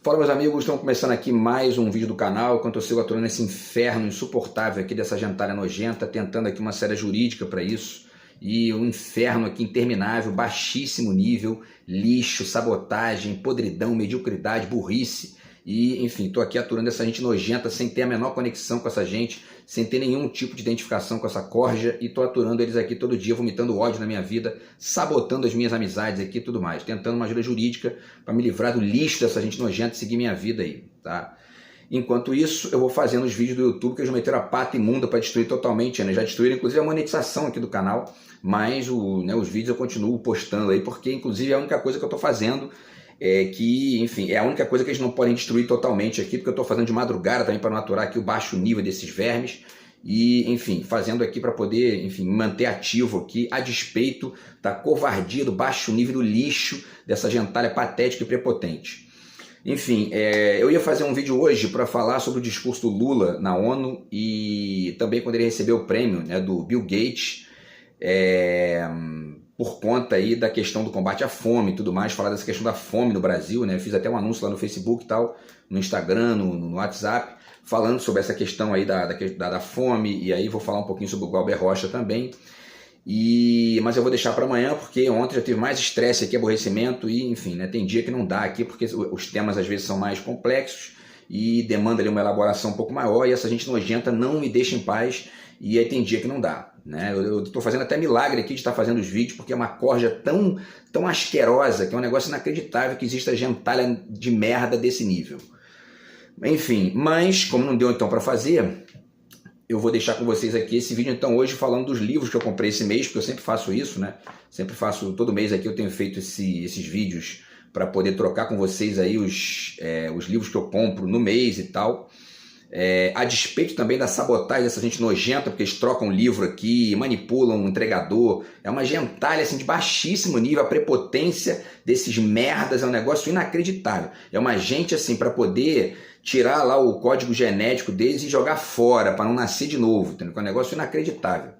Fala, meus amigos, estamos começando aqui mais um vídeo do canal, enquanto eu sigo aturando esse inferno insuportável aqui dessa gentalha nojenta, tentando aqui uma série jurídica para isso, e um inferno aqui interminável, baixíssimo nível, lixo, sabotagem, podridão, mediocridade, burrice, e enfim, estou aqui aturando essa gente nojenta sem ter a menor conexão com essa gente, sem ter nenhum tipo de identificação com essa corja, e estou aturando eles aqui todo dia, vomitando ódio na minha vida, sabotando as minhas amizades aqui e tudo mais, tentando uma ajuda jurídica para me livrar do lixo dessa gente nojenta e seguir minha vida aí, tá? Enquanto isso, eu vou fazendo os vídeos do YouTube que eles meteram a pata imunda para destruir totalmente, né? Já destruíram inclusive a monetização aqui do canal, mas os vídeos eu continuo postando aí, porque inclusive é a única coisa que eu estou fazendo, enfim, é a única coisa que eles não podem destruir totalmente aqui, porque eu estou fazendo de madrugada também para não aturar aqui o baixo nível desses vermes, e enfim, fazendo aqui para poder, enfim, me manter ativo aqui, a despeito da covardia, do baixo nível, do lixo, dessa gentalha patética e prepotente. Enfim, eu ia fazer um vídeo hoje para falar sobre o discurso do Lula na ONU e também quando ele recebeu o prêmio, né, do Bill Gates, por conta aí da questão do combate à fome e tudo mais, falar dessa questão da fome no Brasil, né? Eu fiz até um anúncio lá no Facebook e tal, no Instagram, no WhatsApp, falando sobre essa questão aí da fome, e aí vou falar um pouquinho sobre o Glauber Rocha também. Mas eu vou deixar para amanhã, porque ontem já tive mais estresse aqui, aborrecimento, e enfim, né, tem dia que não dá aqui, porque os temas às vezes são mais complexos e demanda ali uma elaboração um pouco maior, e essa gente nojenta não me deixa em paz, e aí tem dia que não dá, né? Eu estou fazendo até milagre aqui de estar fazendo os vídeos, porque é uma corja tão asquerosa, que é um negócio inacreditável que exista gentalha de merda desse nível. Enfim, mas como não deu então para fazer, eu vou deixar com vocês aqui esse vídeo então hoje falando dos livros que eu comprei esse mês, porque eu sempre faço isso, né? Sempre faço, todo mês aqui eu tenho feito esses vídeos para poder trocar com vocês aí os livros que eu compro no mês e tal. A despeito também da sabotagem dessa gente nojenta, porque eles trocam livro aqui, manipulam o entregador, é uma gentalha assim de baixíssimo nível, a prepotência desses merdas é um negócio inacreditável. É uma gente assim para poder tirar lá o código genético deles e jogar fora, para não nascer de novo, entendeu? É um negócio inacreditável.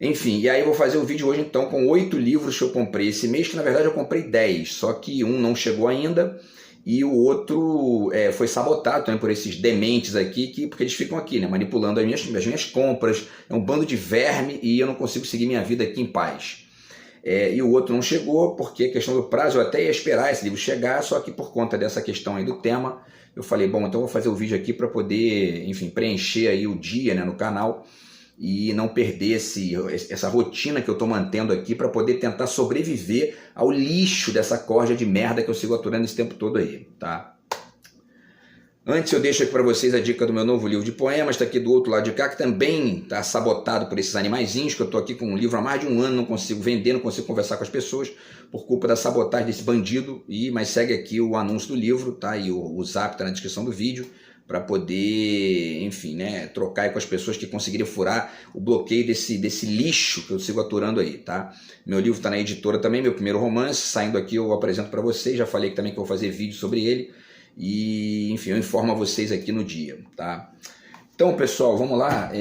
Enfim, e aí eu vou fazer o vídeo hoje então com 8 livros que eu comprei esse mês, que na verdade eu comprei 10, só que um não chegou ainda, e o outro foi sabotado também por esses dementes aqui, porque eles ficam aqui, né, manipulando as minhas compras, é um bando de verme e eu não consigo seguir minha vida aqui em paz. E o outro não chegou, porque a questão do prazo, eu até ia esperar esse livro chegar, só que por conta dessa questão aí do tema, eu falei, bom, então eu vou fazer o vídeo aqui para poder, enfim, preencher aí o dia, né, no canal, e não perder essa rotina que eu estou mantendo aqui para poder tentar sobreviver ao lixo dessa corja de merda que eu sigo aturando esse tempo todo aí, tá? Antes eu deixo aqui para vocês a dica do meu novo livro de poemas, está aqui do outro lado de cá, que também está sabotado por esses animaizinhos, que eu estou aqui com um livro há mais de um ano, não consigo vender, não consigo conversar com as pessoas, por culpa da sabotagem desse bandido, mas segue aqui o anúncio do livro, tá? E o zap está na descrição do vídeo, para poder, enfim, né, trocar aí com as pessoas que conseguiriam furar o bloqueio desse lixo que eu sigo aturando aí, tá? Meu livro está na editora também, meu primeiro romance, saindo aqui eu apresento para vocês, já falei também que eu vou fazer vídeo sobre ele, e enfim, eu informo a vocês aqui no dia, tá? Então, pessoal, vamos lá.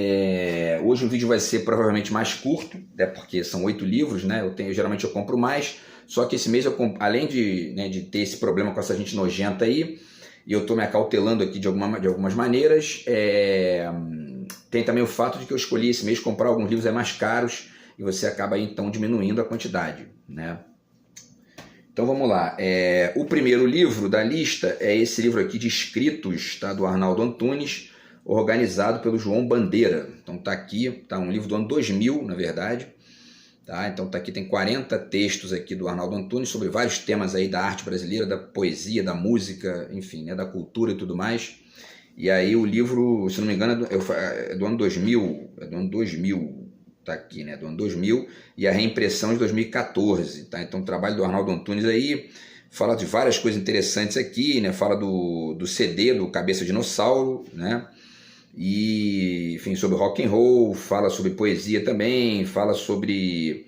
Hoje o vídeo vai ser provavelmente mais curto, né, porque são 8 livros, né? Geralmente eu compro mais, só que esse mês além de ter esse problema com essa gente nojenta aí, e eu estou me acautelando aqui de algumas maneiras, tem também o fato de que eu escolhi esse mês comprar alguns livros mais caros, e você acaba aí, então diminuindo a quantidade, né? Então vamos lá, o primeiro livro da lista é esse livro aqui de escritos, tá, do Arnaldo Antunes, organizado pelo João Bandeira. Então tá aqui, tá um livro do ano 2000, na verdade. Tá, então tá aqui, tem 40 textos aqui do Arnaldo Antunes sobre vários temas aí da arte brasileira, da poesia, da música, enfim, né, da cultura e tudo mais. E aí o livro, se não me engano, é do ano 2000, tá aqui, né, do ano 2000, e a reimpressão de 2014, tá? Então o trabalho do Arnaldo Antunes aí fala de várias coisas interessantes aqui, né, fala do CD, do Cabeça Dinossauro, né, e enfim, sobre rock and roll, fala sobre poesia também, fala sobre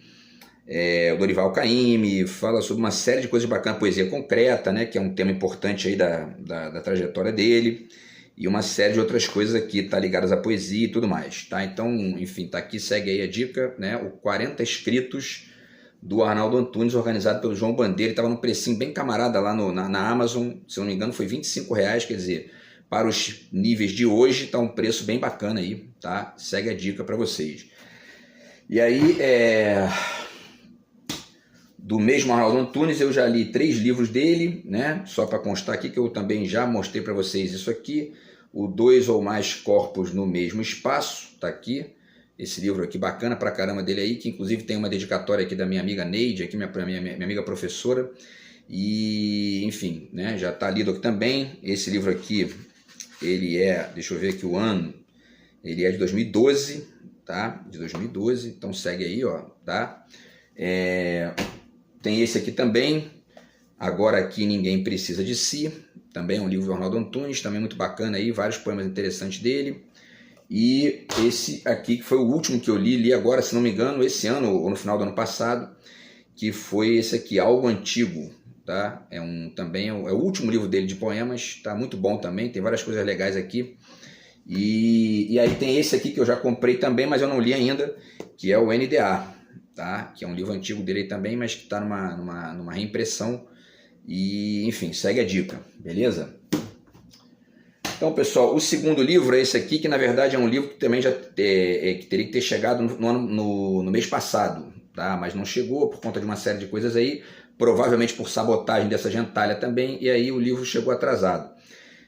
o Dorival Caymmi, fala sobre uma série de coisas bacanas, poesia concreta, né, que é um tema importante aí da trajetória dele, e uma série de outras coisas aqui, tá, ligadas à poesia e tudo mais, tá? Então, enfim, tá aqui, segue aí a dica, né, o 40 escritos do Arnaldo Antunes, organizado pelo João Bandeira. Estava num precinho bem camarada lá na Amazon, se eu não me engano foi R$ 25, quer dizer, para os níveis de hoje está um preço bem bacana aí, tá? Segue a dica para vocês. E aí, do mesmo Arnaldo Antunes, eu já li 3 livros dele, né? Só para constar aqui que eu também já mostrei para vocês isso aqui, o 2 ou mais corpos no mesmo espaço, tá aqui. Esse livro aqui bacana pra caramba dele aí, que inclusive tem uma dedicatória aqui da minha amiga Neide, aqui minha amiga professora. E, enfim, né, já tá lido aqui também. Esse livro aqui, ele deixa eu ver aqui o ano, ele é de 2012, tá? De 2012, então segue aí, ó, tá? Tem esse aqui também, Agora Aqui Ninguém Precisa de Si, também é um livro do Arnaldo Antunes, também muito bacana aí, vários poemas interessantes dele. E esse aqui, que foi o último que eu li agora, se não me engano, esse ano ou no final do ano passado, que foi esse aqui, Algo Antigo, tá? Também é o último livro dele de poemas, tá muito bom também, tem várias coisas legais aqui. E aí tem esse aqui que eu já comprei também, mas eu não li ainda, que é o NDA, tá? Que é um livro antigo dele também, mas que está numa reimpressão. E, enfim, segue a dica, beleza? Então, pessoal, o segundo livro é esse aqui, que na verdade é um livro que também já que teria que ter chegado no mês passado, tá? Mas não chegou por conta de uma série de coisas aí, provavelmente por sabotagem dessa gentalha também, e aí o livro chegou atrasado.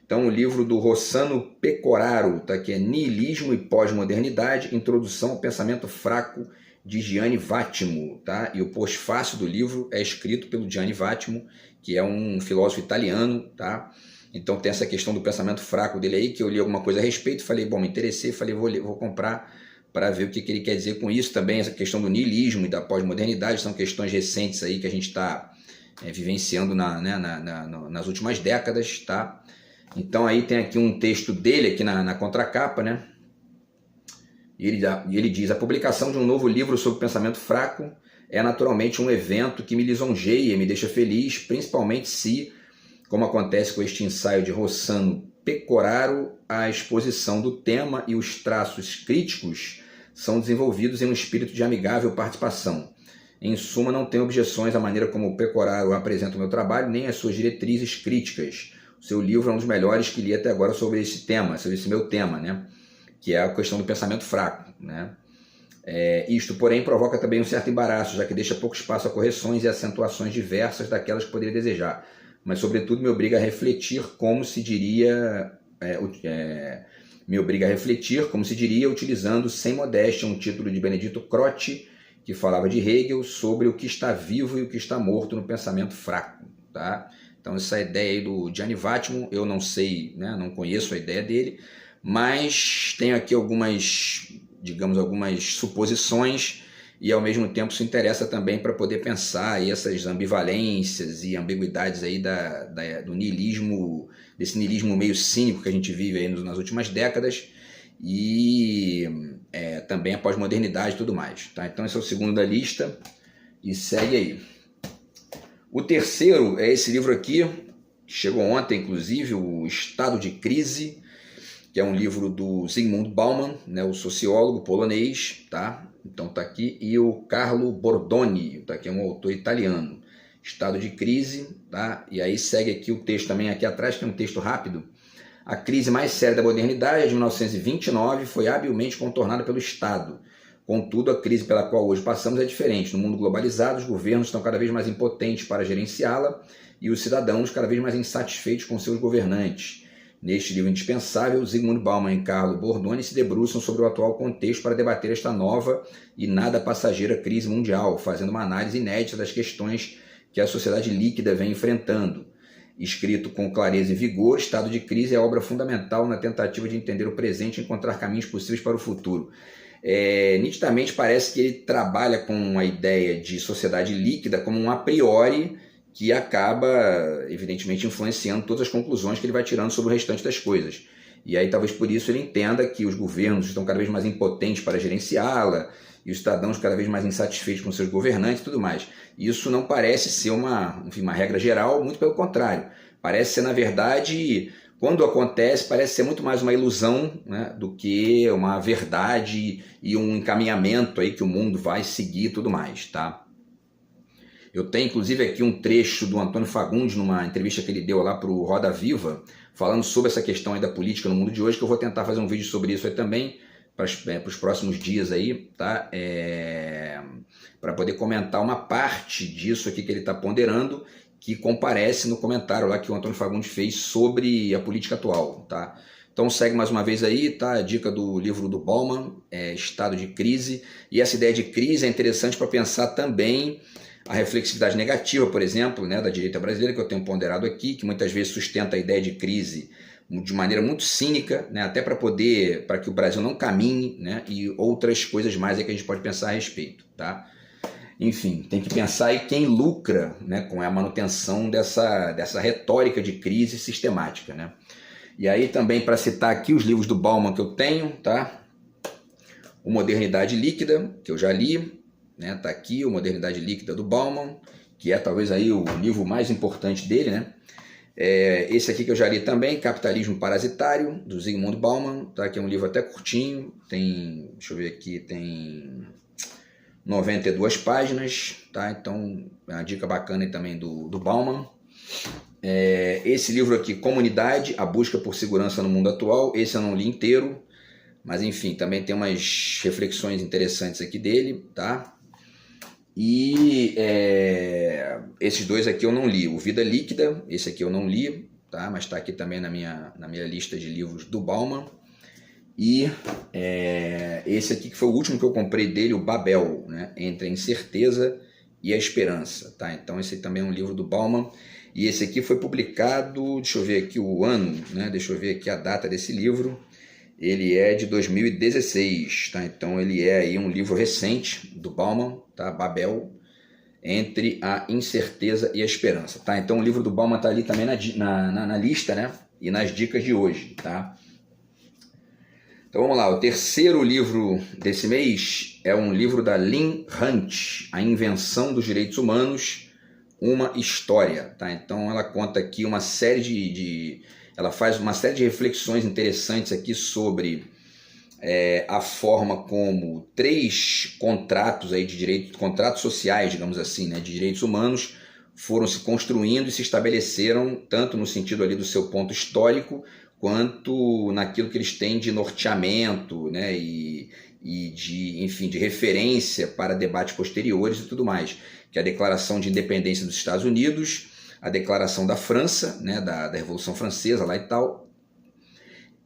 Então, o livro do Rossano Pecoraro, tá? Que é Niilismo e Pós-Modernidade, Introdução ao Pensamento Fraco, de Gianni Vattimo, tá? E o pós-fácio do livro é escrito pelo Gianni Vattimo, que é um filósofo italiano, tá? Então tem essa questão do pensamento fraco dele aí, que eu li alguma coisa a respeito, falei, bom, me interessei, falei, vou comprar para ver o que ele quer dizer com isso. Também essa questão do niilismo e da pós-modernidade, são questões recentes aí que a gente está vivenciando nas últimas décadas, tá? Então aí tem aqui um texto dele aqui na contracapa, né? E ele diz, a publicação de um novo livro sobre pensamento fraco é naturalmente um evento que me lisonjeia e me deixa feliz, principalmente se, como acontece com este ensaio de Rossano Pecoraro, a exposição do tema e os traços críticos são desenvolvidos em um espírito de amigável participação. Em suma, não tenho objeções à maneira como Pecoraro apresenta o meu trabalho, nem às suas diretrizes críticas. O seu livro é um dos melhores que li até agora sobre esse tema, sobre esse meu tema, né? Que é a questão do pensamento fraco, né? Isto, porém, provoca também um certo embaraço, já que deixa pouco espaço a correções e acentuações diversas daquelas que poderia desejar, mas, sobretudo, me obriga a refletir como se diria, utilizando sem modéstia um título de Benedito Croce, que falava de Hegel, sobre o que está vivo e o que está morto no pensamento fraco, tá? Então, essa ideia aí do Gianni Vattimo, eu não sei, né, não conheço a ideia dele, mas tenho aqui algumas suposições e ao mesmo tempo isso interessa também para poder pensar aí essas ambivalências e ambiguidades aí do niilismo, desse niilismo meio cínico que a gente vive aí nas últimas décadas e também a pós-modernidade e tudo mais, tá? Então esse é o segundo da lista e segue aí. O terceiro é esse livro aqui, que chegou ontem inclusive, o Estado de Crise, que é um livro do Zygmunt Bauman, né, o sociólogo polonês, tá? Então tá aqui, e o Carlo Bordoni, tá? Que é um autor italiano. Estado de Crise, tá? E aí segue aqui o texto também aqui atrás, que é um texto rápido. A crise mais séria da modernidade, de 1929, foi habilmente contornada pelo Estado. Contudo, a crise pela qual hoje passamos é diferente. No mundo globalizado, os governos estão cada vez mais impotentes para gerenciá-la e os cidadãos cada vez mais insatisfeitos com seus governantes. Neste livro indispensável, Zygmunt Bauman e Carlo Bordoni se debruçam sobre o atual contexto para debater esta nova e nada passageira crise mundial, fazendo uma análise inédita das questões que a sociedade líquida vem enfrentando. Escrito com clareza e vigor, Estado de Crise é obra fundamental na tentativa de entender o presente e encontrar caminhos possíveis para o futuro. Nitidamente parece que ele trabalha com a ideia de sociedade líquida como um a priori que acaba, evidentemente, influenciando todas as conclusões que ele vai tirando sobre o restante das coisas. E aí talvez por isso ele entenda que os governos estão cada vez mais impotentes para gerenciá-la e os cidadãos cada vez mais insatisfeitos com seus governantes e tudo mais. Isso não parece ser uma regra geral, muito pelo contrário. Parece ser, na verdade, quando acontece, parece ser muito mais uma ilusão, né, do que uma verdade e um encaminhamento aí que o mundo vai seguir e tudo mais, tá? Eu tenho inclusive aqui um trecho do Antônio Fagundes, numa entrevista que ele deu lá para o Roda Viva, falando sobre essa questão aí da política no mundo de hoje, que eu vou tentar fazer um vídeo sobre isso aí também, para os próximos dias aí, tá? Para poder comentar uma parte disso aqui que ele está ponderando, que comparece no comentário lá que o Antônio Fagundes fez sobre a política atual, tá? Então segue mais uma vez aí, tá? A dica do livro do Bauman, Estado de Crise, e essa ideia de crise é interessante para pensar também a reflexividade negativa, por exemplo, né, da direita brasileira, que eu tenho ponderado aqui, que muitas vezes sustenta a ideia de crise de maneira muito cínica, né, até para que o Brasil não caminhe, né, e outras coisas mais aí que a gente pode pensar a respeito, tá? Enfim, tem que pensar aí quem lucra, né, com a manutenção dessa retórica de crise sistemática, né? E aí também, para citar aqui os livros do Bauman que eu tenho, tá? O Modernidade Líquida, que eu já li, né? Tá aqui o Modernidade Líquida do Bauman, que é talvez aí o livro mais importante dele, né? Esse aqui que eu já li também, Capitalismo Parasitário, do Zygmunt Bauman, tá? Que é um livro até curtinho, tem, deixa eu ver aqui, tem 92 páginas, tá? Então é uma dica bacana aí também do Bauman. Esse livro aqui, Comunidade, a busca por segurança no mundo atual, esse eu não li inteiro, mas enfim, também tem umas reflexões interessantes aqui dele, tá? E esses dois aqui eu não li, o Vida Líquida, esse aqui eu não li, tá? Mas está aqui também na minha lista de livros do Bauman. E esse aqui que foi o último que eu comprei dele, o Babel, né? Entre a Incerteza e a Esperança, tá? Então esse também é um livro do Bauman. E esse aqui foi publicado, deixa eu ver aqui o ano, né? Deixa eu ver aqui a data desse livro. Ele é de 2016, tá? Então ele é aí um livro recente do Bauman, tá? Babel, Entre a Incerteza e a Esperança, tá? Então o livro do Bauman tá ali também na lista, né? E nas dicas de hoje, tá? Então vamos lá, o terceiro livro desse mês é um livro da Lynn Hunt, A Invenção dos Direitos Humanos, uma História, tá? Então ela conta aqui uma série ela faz uma série de reflexões interessantes aqui sobre a forma como 3 contratos aí de direitos, contratos sociais, digamos assim, né, de direitos humanos, foram se construindo e se estabeleceram tanto no sentido ali do seu ponto histórico, quanto naquilo que eles têm de norteamento, né, e de referência para debates posteriores e tudo mais, que é a Declaração de Independência dos Estados Unidos, a Declaração da França, né, da Revolução Francesa lá e tal,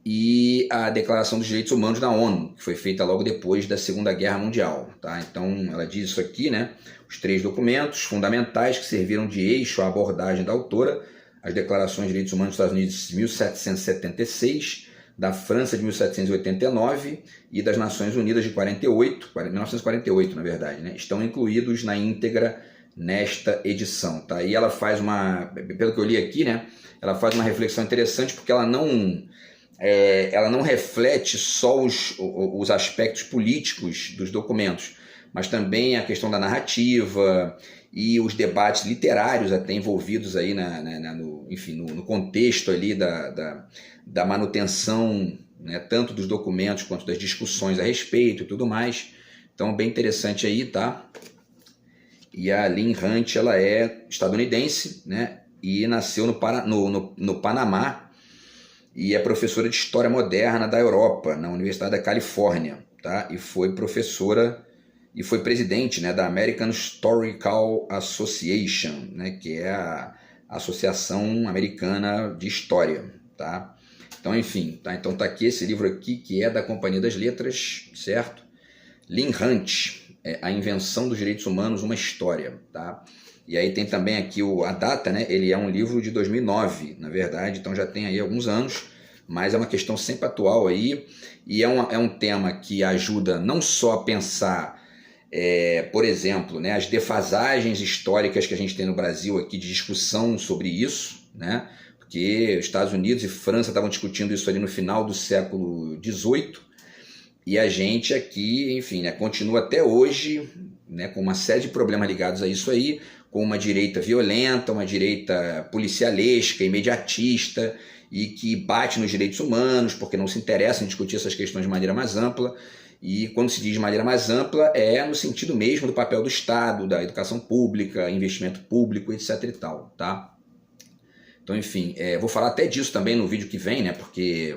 e a Declaração dos Direitos Humanos da ONU, que foi feita logo depois da Segunda Guerra Mundial, tá? Então ela diz isso aqui, né, os 3 documentos fundamentais que serviram de eixo à abordagem da autora, as Declarações de Direitos Humanos dos Estados Unidos de 1776, da França de 1789 e das Nações Unidas de 1948, na verdade, né? Estão incluídos na íntegra nesta edição, tá? E ela faz pelo que eu li aqui, né? Ela faz uma reflexão interessante porque ela não reflete só os aspectos políticos dos documentos, mas também a questão da narrativa e os debates literários até envolvidos aí no contexto ali da manutenção, né, tanto dos documentos quanto das discussões a respeito e tudo mais. Então, bem interessante aí, tá? E a Lynn Hunt, ela é estadunidense, né, e nasceu no Panamá e é professora de História Moderna da Europa, na Universidade da Califórnia, tá? E foi professora e foi presidente, né, da American Historical Association, né, que é a Associação Americana de História, tá? Então, enfim, tá? Então tá aqui esse livro aqui, que é da Companhia das Letras, certo? Lynn Hunt, A Invenção dos Direitos Humanos, uma História, tá? E aí tem também aqui a data, né? Ele é um livro de 2009, na verdade, então já tem aí alguns anos, mas é uma questão sempre atual aí, e é um tema que ajuda não só a pensar, por exemplo, né, as defasagens históricas que a gente tem no Brasil aqui de discussão sobre isso, né? Porque os Estados Unidos e França estavam discutindo isso ali no final do século XVIII, e a gente aqui, enfim, né, continua até hoje, né, com uma série de problemas ligados a isso aí, com uma direita violenta, uma direita policialesca, imediatista, e que bate nos direitos humanos, porque não se interessa em discutir essas questões de maneira mais ampla. E quando se diz de maneira mais ampla, é no sentido mesmo do papel do Estado, da educação pública, investimento público, etc. e tal, tá? Então, enfim, vou falar até disso também no vídeo que vem, né? Porque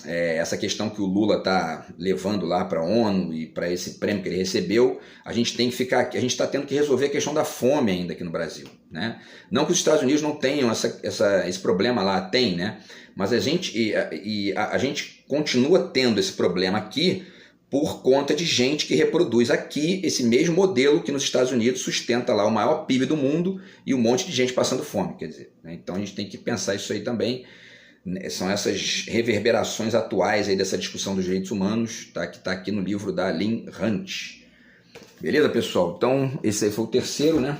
essa questão que o Lula está levando lá para a ONU e para esse prêmio que ele recebeu, a gente está tendo que resolver a questão da fome ainda aqui no Brasil, né? Não que os Estados Unidos não tenham esse problema lá, tem, né? Mas a gente continua tendo esse problema aqui por conta de gente que reproduz aqui esse mesmo modelo que nos Estados Unidos sustenta lá o maior PIB do mundo e um monte de gente passando fome, quer dizer, né? Então a gente tem que pensar isso aí também. São essas reverberações atuais aí dessa discussão dos direitos humanos, tá? Que está aqui no livro da Lynn Hunt. Beleza, pessoal? Então, esse aí foi o terceiro, né?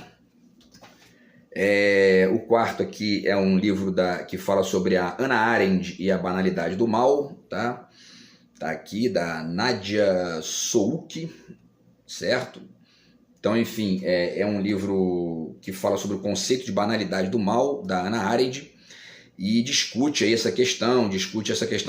O quarto aqui é um livro que fala sobre a Hannah Arendt e a banalidade do mal, tá? Tá aqui, da Nadia Souki, certo? Então, enfim, é um livro que fala sobre o conceito de banalidade do mal, da Hannah Arendt, e discute essa questão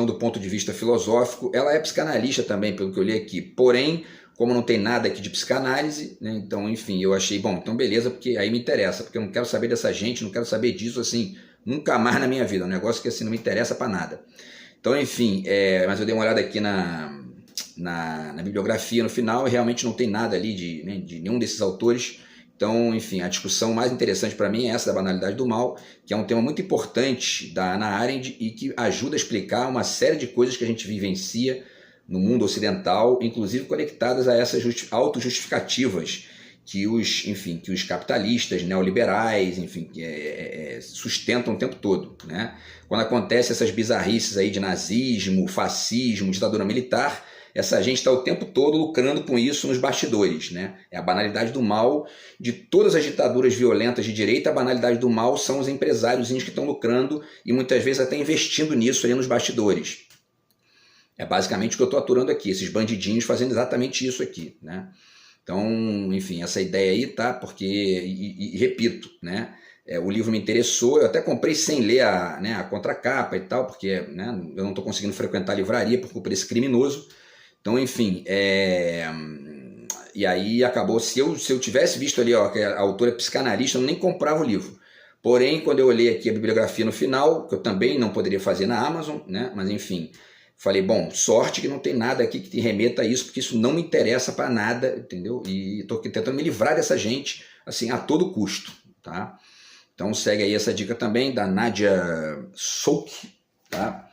do ponto de vista filosófico. Ela é psicanalista também, pelo que eu li aqui, porém, como não tem nada aqui de psicanálise, né, então, enfim, eu achei, bom, então beleza, porque aí me interessa, porque eu não quero saber dessa gente, não quero saber disso, assim, nunca mais na minha vida, um negócio que, assim, não me interessa para nada. Então, enfim, mas eu dei uma olhada aqui na bibliografia no final e realmente não tem nada ali de nenhum desses autores. Então, enfim, a discussão mais interessante para mim é essa da banalidade do mal, que é um tema muito importante da Hannah Arendt e que ajuda a explicar uma série de coisas que a gente vivencia no mundo ocidental, inclusive conectadas a essas autojustificativas que os capitalistas, neoliberais, enfim, sustentam o tempo todo, né? Quando acontece essas bizarrices aí de nazismo, fascismo, ditadura militar, essa gente está o tempo todo lucrando com isso nos bastidores, né? É a banalidade do mal de todas as ditaduras violentas de direita. A banalidade do mal são os empresários que estão lucrando e muitas vezes até investindo nisso ali nos bastidores. É basicamente o que eu estou aturando aqui, esses bandidinhos fazendo exatamente isso aqui, né? Então, enfim, essa ideia aí, tá? Porque, e repito, né? O livro me interessou, eu até comprei sem ler a contracapa e tal, porque, né, eu não estou conseguindo frequentar a livraria por culpa desse criminoso. Então, enfim, e aí acabou, se eu tivesse visto ali, ó, que a autora é psicanalista, eu nem comprava o livro. Porém, quando eu olhei aqui a bibliografia no final, que eu também não poderia fazer na Amazon, né, mas enfim, falei, bom, sorte que não tem nada aqui que te remeta a isso, porque isso não me interessa para nada, entendeu? E estou tentando me livrar dessa gente, assim, a todo custo, tá? Então segue aí essa dica também da Nadia Souki, tá?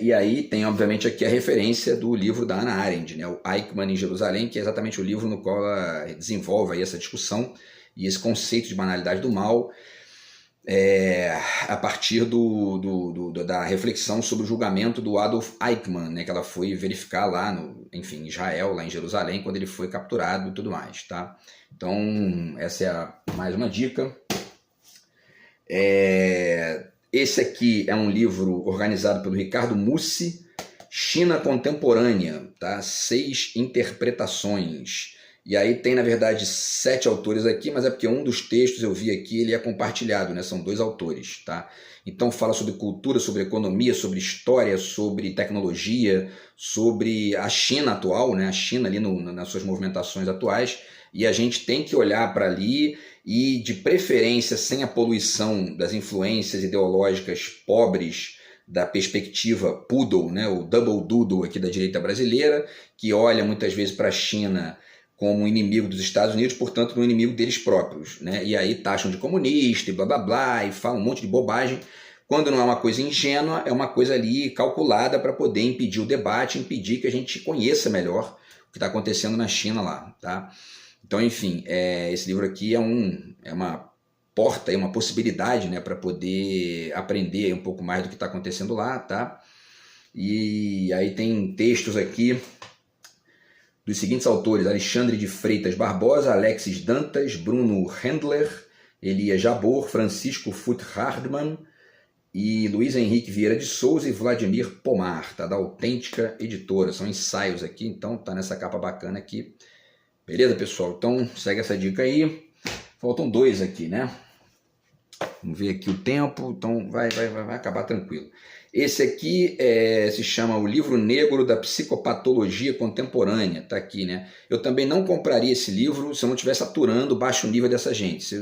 E aí tem, obviamente, aqui a referência do livro da Hannah Arendt, né, o Eichmann em Jerusalém, que é exatamente o livro no qual ela desenvolve aí essa discussão e esse conceito de banalidade do mal, a partir da reflexão sobre o julgamento do Adolf Eichmann, né, que ela foi verificar lá em Israel, lá em Jerusalém, quando ele foi capturado e tudo mais, tá? Então, essa é mais uma dica. Esse aqui é um livro organizado pelo Ricardo Mussi, China Contemporânea, tá? 6 interpretações. E aí tem, na verdade, 7 autores aqui, mas é porque um dos textos eu vi aqui, ele é compartilhado, né? São 2 autores, tá? Então fala sobre cultura, sobre economia, sobre história, sobre tecnologia, sobre a China atual, né? A China ali nas suas movimentações atuais, e a gente tem que olhar para ali e, de preferência, sem a poluição das influências ideológicas pobres da perspectiva poodle, né? O double doodle aqui da direita brasileira, que olha muitas vezes para a China como inimigo dos Estados Unidos, portanto, no inimigo deles próprios, né? E aí taxam de comunista e blá blá blá, e falam um monte de bobagem, quando não é uma coisa ingênua, é uma coisa ali calculada para poder impedir o debate, impedir que a gente conheça melhor o que está acontecendo na China lá, tá? Então, enfim, esse livro aqui é uma porta, é uma possibilidade, né, para poder aprender um pouco mais do que está acontecendo lá, tá? E aí tem textos aqui dos seguintes autores: Alexandre de Freitas Barbosa, Alexis Dantas, Bruno Handler, Elia Jabor, Francisco Furt-Hardman e Luiz Henrique Vieira de Souza e Vladimir Pomar, tá? Da Autêntica Editora. São ensaios aqui, então tá nessa capa bacana aqui. Beleza, pessoal? Então segue essa dica aí. Faltam 2 aqui, né? Vamos ver aqui o tempo, então vai acabar tranquilo. Esse aqui se chama O Livro Negro da Psicopatologia Contemporânea, tá aqui, né? Eu também não compraria esse livro se eu não estivesse aturando o baixo nível dessa gente,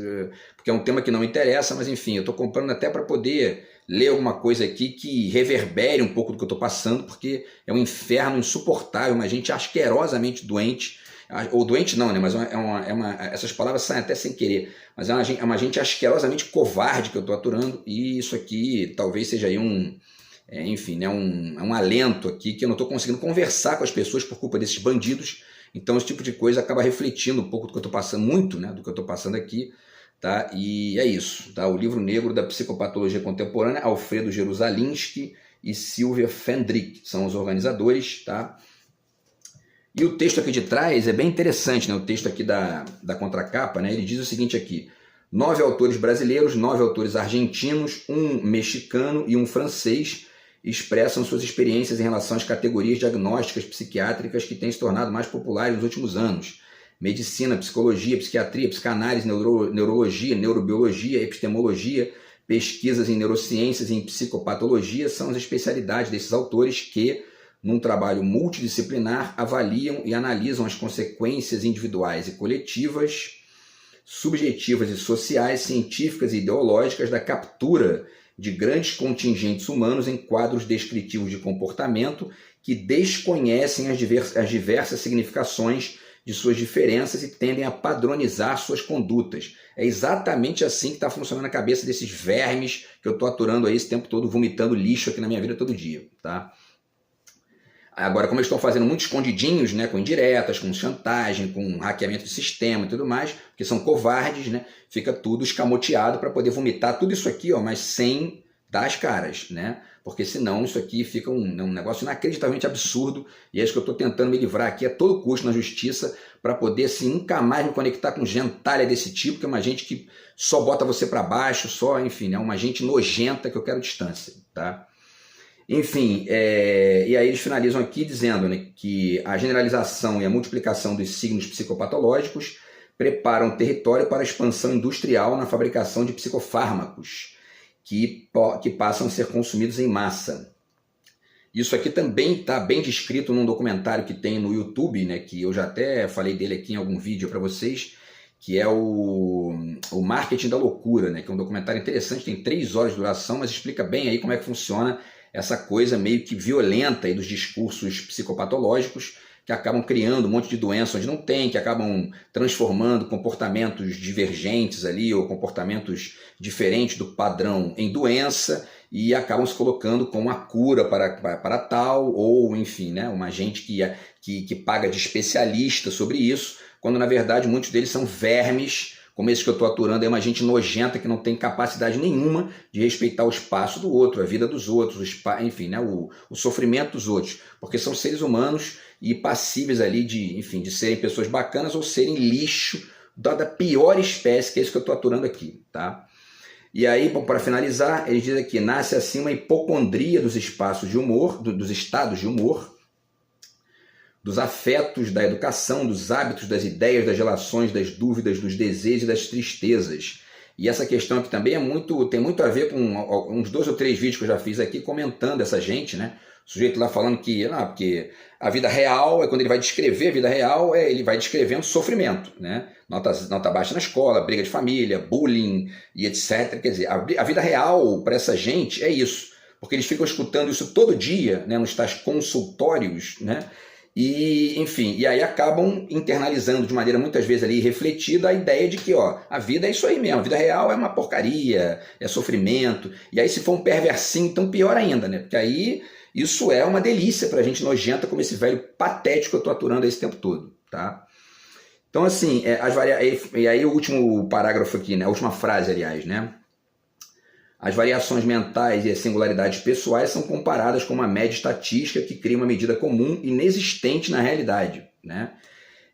porque é um tema que não me interessa, mas enfim, eu estou comprando até para poder ler alguma coisa aqui que reverbere um pouco do que eu estou passando, porque é um inferno insuportável, uma gente asquerosamente doente, ou doente não, né? Mas essas palavras saem até sem querer, mas é uma gente asquerosamente covarde que eu estou aturando, e isso aqui talvez seja aí enfim, né, um alento aqui que eu não estou conseguindo conversar com as pessoas por culpa desses bandidos. Então esse tipo de coisa acaba refletindo um pouco do que eu estou passando, muito, né, do que eu estou passando aqui, tá? E é isso, tá? O Livro Negro da Psicopatologia Contemporânea, Alfredo Jerusalinski e Silvia Fendrick são os organizadores, tá? E o texto aqui de trás é bem interessante, né? O texto aqui da contracapa, né? Ele diz o seguinte aqui: 9 autores brasileiros, 9 autores argentinos, um mexicano e um francês expressam suas experiências em relação às categorias diagnósticas psiquiátricas que têm se tornado mais populares nos últimos anos. Medicina, psicologia, psiquiatria, psicanálise, neurologia, neurobiologia, epistemologia, pesquisas em neurociências e em psicopatologia são as especialidades desses autores que, num trabalho multidisciplinar, avaliam e analisam as consequências individuais e coletivas, subjetivas e sociais, científicas e ideológicas da captura de grandes contingentes humanos em quadros descritivos de comportamento que desconhecem as diversas significações de suas diferenças e tendem a padronizar suas condutas. É exatamente assim que está funcionando a cabeça desses vermes que eu estou aturando aí esse tempo todo, vomitando lixo aqui na minha vida todo dia, tá? Agora, como eles estão fazendo muito escondidinhos, né, com indiretas, com chantagem, com hackeamento de sistema e tudo mais, porque são covardes, né, fica tudo escamoteado para poder vomitar tudo isso aqui, ó, mas sem dar as caras, né? Porque senão isso aqui fica um negócio inacreditavelmente absurdo, e é isso que eu estou tentando me livrar aqui a todo custo na justiça, para poder assim, nunca mais me conectar com gentalha desse tipo, que é uma gente que só bota você para baixo, só, enfim, é uma gente nojenta que eu quero distância, tá? Enfim, e aí eles finalizam aqui dizendo, né, que a generalização e a multiplicação dos signos psicopatológicos preparam território para a expansão industrial na fabricação de psicofármacos que passam a ser consumidos em massa. Isso aqui também está bem descrito num documentário que tem no YouTube, né, que eu já até falei dele aqui em algum vídeo para vocês, que é o Marketing da Loucura, né, que é um documentário interessante, tem 3 horas de duração, mas explica bem aí como é que funciona essa coisa meio que violenta aí dos discursos psicopatológicos, que acabam criando um monte de doença onde não tem, que acabam transformando comportamentos divergentes ali, ou comportamentos diferentes do padrão em doença, e acabam se colocando como a cura para tal, ou enfim, né, uma gente que paga de especialista sobre isso, quando na verdade muitos deles são vermes, como esse que eu estou aturando, é uma gente nojenta que não tem capacidade nenhuma de respeitar o espaço do outro, a vida dos outros, enfim, né, o sofrimento dos outros, porque são seres humanos e passíveis ali de, enfim, de serem pessoas bacanas ou serem lixo da pior espécie, que é isso que eu estou aturando aqui, tá? E aí, para finalizar, eles dizem aqui: nasce assim uma hipocondria dos espaços de humor, dos estados de humor, dos afetos, da educação, dos hábitos, das ideias, das relações, das dúvidas, dos desejos e das tristezas. E essa questão aqui também tem muito a ver com uns 2 ou 3 vídeos que eu já fiz aqui comentando essa gente, né? O sujeito lá falando que, porque a vida real, quando ele vai descrever a vida real, ele vai descrevendo sofrimento, né? Nota baixa na escola, briga de família, bullying e etc. Quer dizer, a vida real para essa gente é isso, porque eles ficam escutando isso todo dia, né? Nos tais consultórios, né? E, enfim, e aí acabam internalizando de maneira muitas vezes ali refletida a ideia de que, a vida é isso aí mesmo, a vida real é uma porcaria, é sofrimento. E aí se for um perversinho, então pior ainda, né? Porque aí isso é uma delícia pra gente nojenta como esse velho patético que eu tô aturando esse tempo todo, tá? Então assim, e aí o último parágrafo aqui, né? A última frase, aliás, né? As variações mentais e as singularidades pessoais são comparadas com uma média estatística que cria uma medida comum inexistente na realidade, né?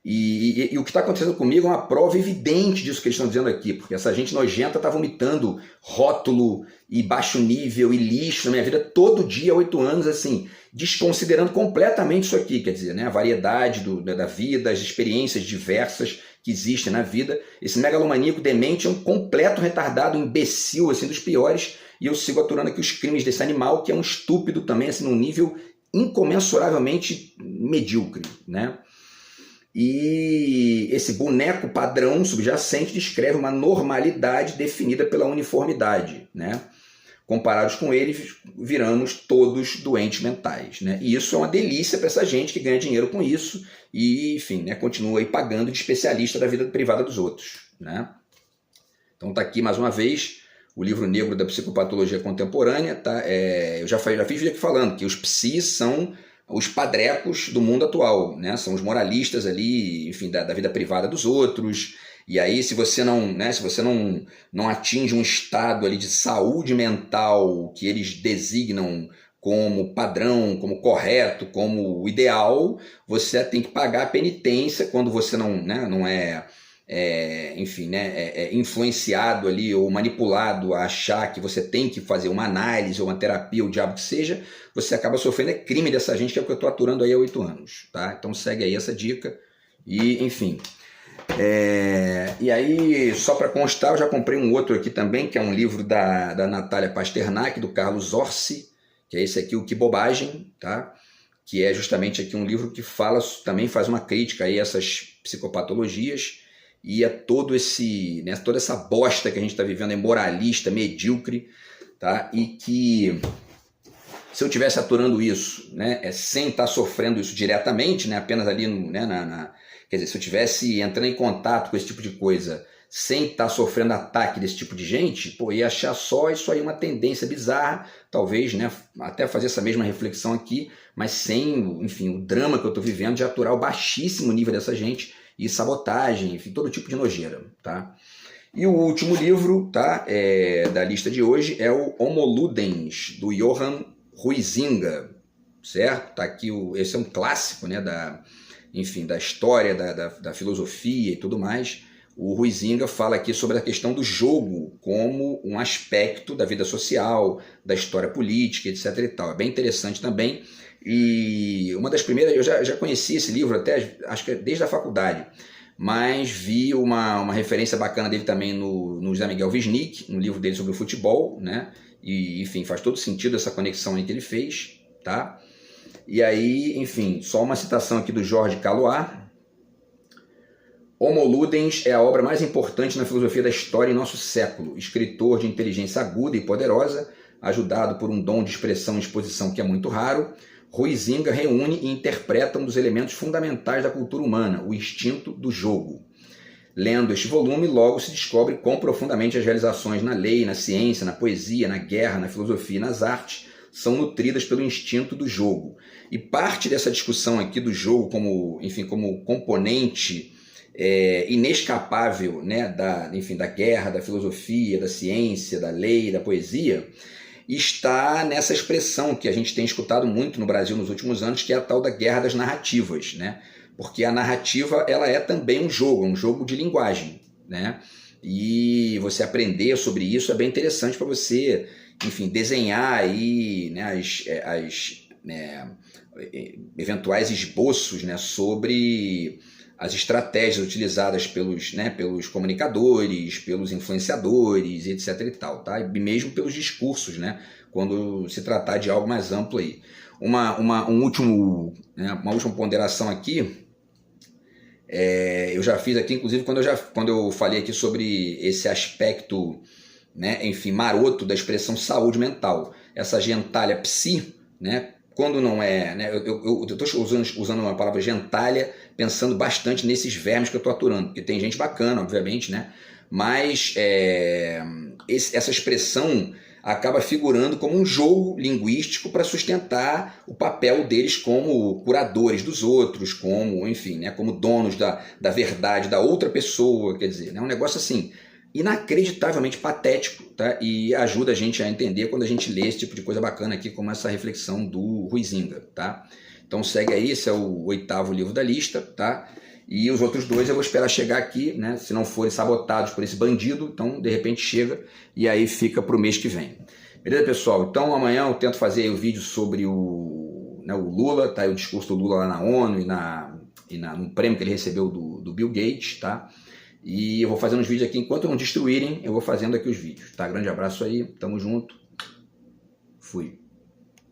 E o que está acontecendo comigo é uma prova evidente disso que eles estão dizendo aqui, porque essa gente nojenta está vomitando rótulo e baixo nível e lixo na minha vida todo dia há 8 anos, assim, desconsiderando completamente isso aqui, quer dizer, né, a variedade da vida, as experiências diversas que existem na vida. Esse megalomaníaco demente é um completo retardado, um imbecil, assim, dos piores, e eu sigo aturando aqui os crimes desse animal, que é um estúpido também, assim, num nível incomensuravelmente medíocre, né? E esse boneco padrão subjacente descreve uma normalidade definida pela uniformidade, né? Comparados com eles, viramos todos doentes mentais, né? E isso é uma delícia para essa gente que ganha dinheiro com isso e, enfim, né, continua aí pagando de especialista da vida privada dos outros, né? Então tá aqui mais uma vez o livro negro da psicopatologia contemporânea, tá? Eu já fiz vídeo aqui falando que os psis são os padrecos do mundo atual, né? São os moralistas ali, enfim, da vida privada dos outros. E aí, se você não, né, se você não atinge um estado ali de saúde mental que eles designam como padrão, como correto, como ideal, você tem que pagar a penitência quando você não é influenciado ali ou manipulado a achar que você tem que fazer uma análise ou uma terapia, o diabo que seja, você acaba sofrendo crime dessa gente, que é o que eu estou aturando aí há 8 anos. Tá? Então segue aí essa dica e, enfim... E aí, só para constar, eu já comprei um outro aqui também, que é um livro da Natália Pasternak, do Carlos Orsi, que é esse aqui, O Que Bobagem, tá? Que é justamente aqui um livro que também faz uma crítica aí a essas psicopatologias e a toda essa bosta que a gente está vivendo, é moralista, medíocre, tá? E que, se eu estivesse aturando isso, né, sem estar sofrendo isso diretamente, né, apenas ali quer dizer, se eu estivesse entrando em contato com esse tipo de coisa sem estar sofrendo ataque desse tipo de gente, ia achar só isso aí uma tendência bizarra, talvez, né, até fazer essa mesma reflexão aqui, mas sem, enfim, o drama que eu estou vivendo de aturar o baixíssimo nível dessa gente e sabotagem, enfim, todo tipo de nojeira, tá? E o último livro, tá, da lista de hoje é o Homo Ludens, do Johann Huizinga, certo? Tá aqui esse é um clássico, né, da história, da filosofia e tudo mais. O Huizinga fala aqui sobre a questão do jogo como um aspecto da vida social, da história política, etc. e tal. É bem interessante também. E uma das primeiras, eu já conheci esse livro até, acho que desde a faculdade, mas vi uma referência bacana dele também no José Miguel Wisnik, no livro dele sobre o futebol, né? E, enfim, faz todo sentido essa conexão aí que ele fez, tá? E aí, enfim, só uma citação aqui do Jorge Calois. Homo Ludens é a obra mais importante na filosofia da história em nosso século. Escritor de inteligência aguda e poderosa, ajudado por um dom de expressão e exposição que é muito raro, Huizinga reúne e interpreta um dos elementos fundamentais da cultura humana, o instinto do jogo. Lendo este volume, logo se descobre quão profundamente as realizações na lei, na ciência, na poesia, na guerra, na filosofia e nas artes são nutridas pelo instinto do jogo. E parte dessa discussão aqui do jogo como componente inescapável, né, da guerra, da filosofia, da ciência, da lei, da poesia, está nessa expressão que a gente tem escutado muito no Brasil nos últimos anos, que é a tal da guerra das narrativas, né? Porque a narrativa ela é também um jogo de linguagem, né? E você aprender sobre isso é bem interessante para você, enfim, desenhar aí, né, eventuais esboços, né, sobre as estratégias utilizadas pelos comunicadores, pelos influenciadores, etc. e tal, tá? E mesmo pelos discursos, né, quando se tratar de algo mais amplo aí. Uma última ponderação aqui, eu já fiz aqui, inclusive, quando eu falei aqui sobre esse aspecto, né, enfim, maroto da expressão saúde mental. Essa gentalha psi, né, quando não é... Né, eu estou usando uma palavra gentalha pensando bastante nesses vermes que eu estou aturando, porque tem gente bacana, obviamente, né, mas essa expressão acaba figurando como um jogo linguístico para sustentar o papel deles como curadores dos outros, como, enfim, né, como donos da verdade da outra pessoa, quer dizer, é um negócio assim inacreditavelmente patético, tá? E ajuda a gente a entender quando a gente lê esse tipo de coisa bacana aqui, como essa reflexão do Huizinga, tá? Então segue aí, esse é o 8º livro da lista, tá? E os outros 2 eu vou esperar chegar aqui, né? Se não forem sabotados por esse bandido, então de repente chega e aí fica para o mês que vem. Beleza, pessoal? Então amanhã eu tento fazer o vídeo sobre o Lula, tá? O discurso do Lula lá na ONU no prêmio que ele recebeu do Bill Gates, tá? E eu vou fazendo uns vídeos aqui, enquanto não destruírem, eu vou fazendo aqui os vídeos, tá? Grande abraço aí, tamo junto, fui.